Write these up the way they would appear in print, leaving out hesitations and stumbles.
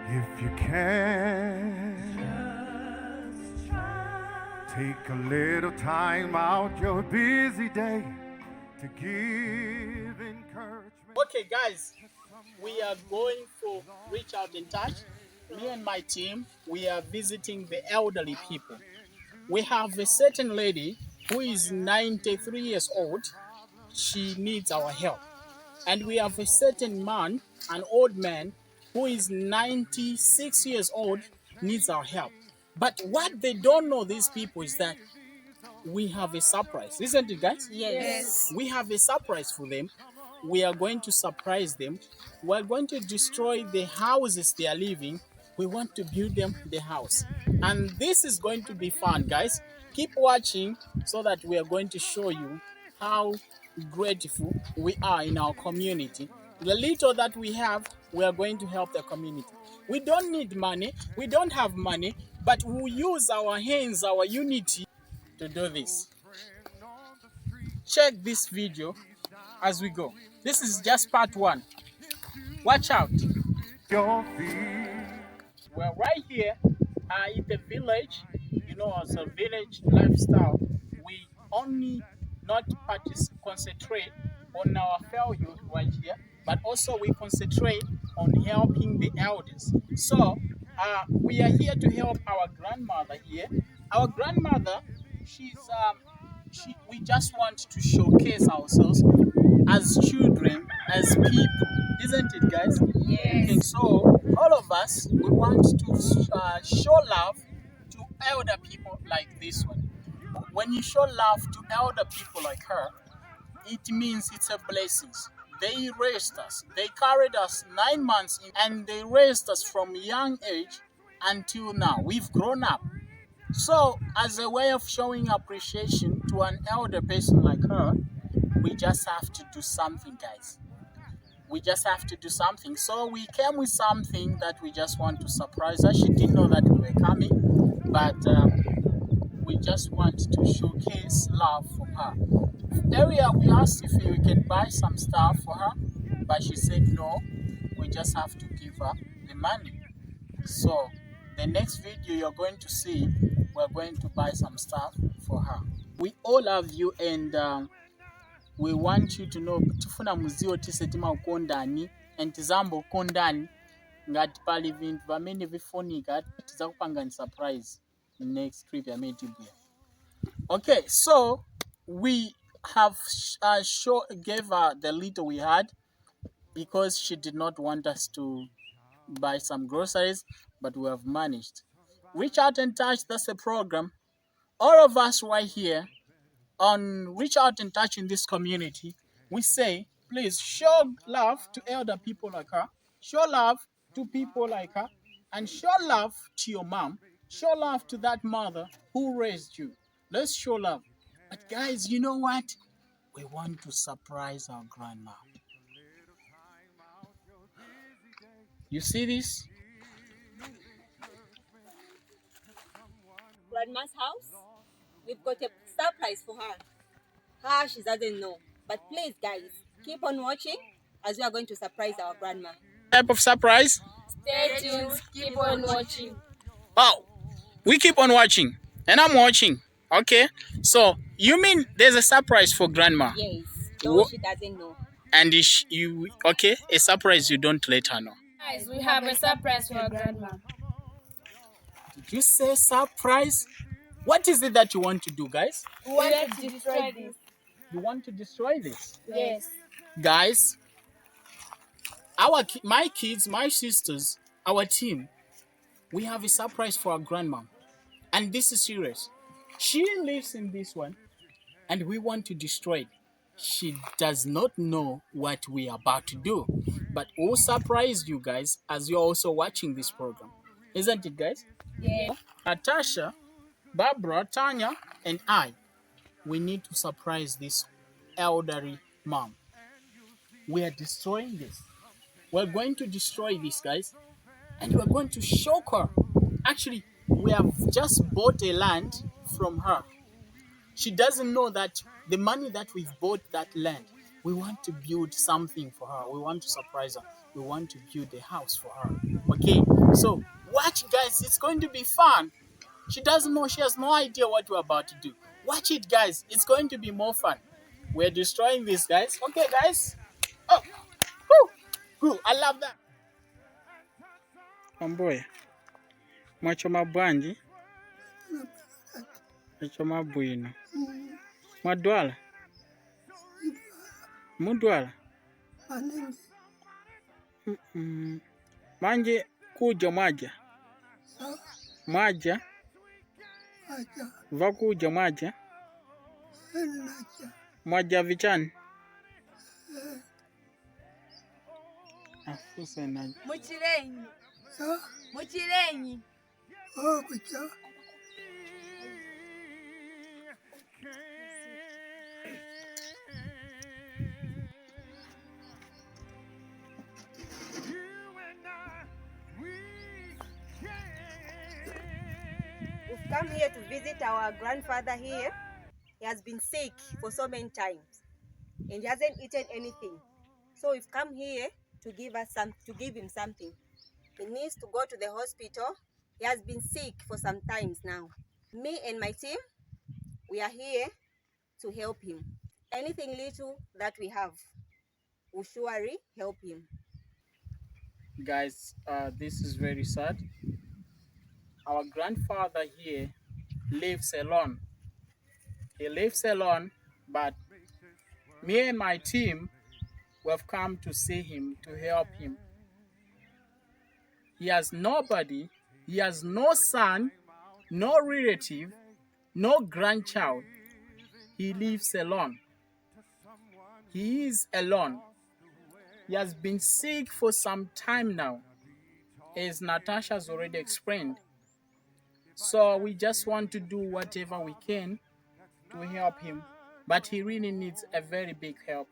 If you can, take a little time out your busy day to give encouragement. Okay, guys, we are going for reach out and touch. Me and my team, we are visiting the elderly people. We have a certain lady who is 93 years old. She needs our help. And we have a certain man, an old man, who is 96 years old, needs our help. But what they don't know, these people, is that we have a surprise, isn't it, guys? Yes. We have a surprise for them. We are going to surprise them. We're going to destroy the houses they are living. We want to build them the house. And this is going to be fun, guys. Keep watching so that we are going to show you how grateful we are in our community. The little that we have, we are going to help the community. We don't need money. We don't have money, but we use our hands, our unity to do this. Check this video as we go. This is just part one. Watch out. Your feet. We're right here in the village. You know, as a village lifestyle, we only not concentrate on our failures right here, but also we concentrate on helping the elders. So we are here to help our grandmother here. Our grandmother, we just want to showcase ourselves as children, as people, isn't it, guys? Yes. Okay, so all of us, we want to show love to elder people like this one. When you show love to elder people like her, it means it's a blessing. They raised us. They carried us 9 months and they raised us from young age until now. We've grown up. So, as a way of showing appreciation to an elder person like her, we just have to do something, guys. We just have to do something. So we came with something that we just want to surprise her. She didn't know that we were coming, but we just want to showcase love for her. Earlier, we asked if we can buy some stuff for her, but she said no. We just have to give her the money. So the next video you're going to see, we're going to buy some stuff for her. We all love you, and we want you to know tifuna muziwo tise timakukondani and tizamba ukondani ngati pali vinthu pamene vifunika tizakupangani surprise next trip yamene tibwera. Okay, so we have gave her the little we had because she did not want us to buy some groceries, but we have managed. Reach out and touch, that's a program. All of us right here on Reach Out and Touch in this community, we say, please show love to elder people like her, show love to people like her, and show love to your mom, show love to that mother who raised you. Let's show love. But guys, you know what? We want to surprise our grandma. You see this? Grandma's house. We've got a surprise for her. She doesn't know. But please, guys, keep on watching as we are going to surprise our grandma. Type of surprise? Stay tuned. Keep on watching. Wow. We keep on watching. And I'm watching. Okay. So, you mean there's a surprise for grandma? Yes, though she doesn't know. And okay, a surprise you don't let her know. Guys, we have a surprise for our grandma. Did you say surprise? What is it that you want to do, guys? We want to destroy this. You want to destroy this? Yes. Guys, my kids, my sisters, our team, we have a surprise for our grandma. And this is serious. She lives in this one, and we want to destroy it. She does not know what we are about to do, but we'll surprise you guys as you're also watching this program. Isn't it, guys? Yeah. Natasha, Barbara, Tanya, and I, we need to surprise this elderly mom. We are destroying this. We're going to destroy this, guys, and we're going to shock her. Actually, we have just bought a land from her. She doesn't know that the money that we've bought that land, we want to build something for her. We want to surprise her. We want to build a house for her. Okay, so watch, guys. It's going to be fun. She doesn't know. She has no idea what we're about to do. Watch it, guys. It's going to be more fun. We're destroying these guys. Okay, guys. Oh, whew, whew, I love that. Mamboya, mwachoma bwanji, mwachoma bwino. Mwadwala? Mudwala? Manje kuja mwaja? Mwaja? Vakuja mwaja? Mwaja vichani? Afuse naja. Muchirenyi. Muchirenyi. We've come here to visit our grandfather here. He has been sick for so many times and he hasn't eaten anything. So we've come here to give him something. He needs to go to the hospital. He has been sick for some times now. Me and my team, we are here to help him. Anything little that we have will surely help him. Guys, this is very sad. Our grandfather here lives alone. He lives alone, but me and my team, we have come to see him, to help him. He has nobody. He has no son, no relative, no grandchild. He lives alone. He is alone. He has been sick for some time now, as Natasha's already explained. So we just want to do whatever we can to help him. But he really needs a very big help.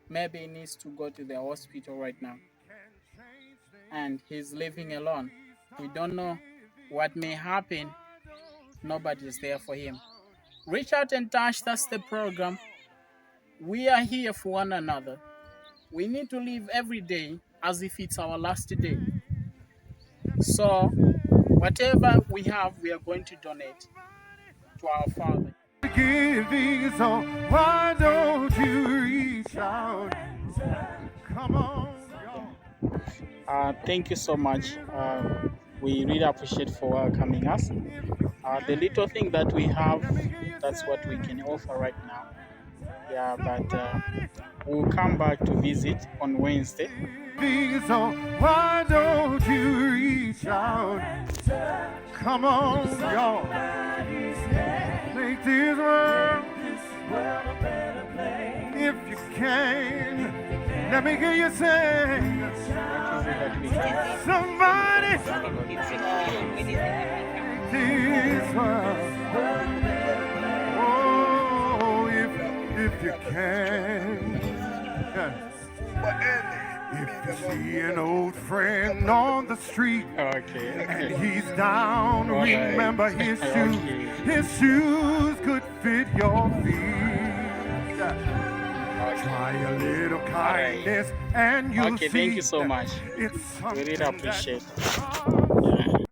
Maybe he needs to go to the hospital right now. And he's living alone. We don't know what may happen. Nobody is there for him. Reach out and touch. That's the program. We are here for one another. We need to live every day as if it's our last day. So whatever we have, we are going to donate to our Father. Giving, so why don't you reach out? Come on, y'all. Thank you so much. We really appreciate for welcoming us. The little thing that we have, that's what we can offer right now. Yeah, but we'll come back to visit on Wednesday. So why don't you reach out? Come on, y'all. Make this world a better place. If you can, let me hear you sing. Somebody, make this world. Oh, if you can. Yeah. If you see an old friend on the street and he's down, remember his shoes. His shoes could fit your feet. Try a little kindness and you'll see. Thank you so much. It's We really appreciate it.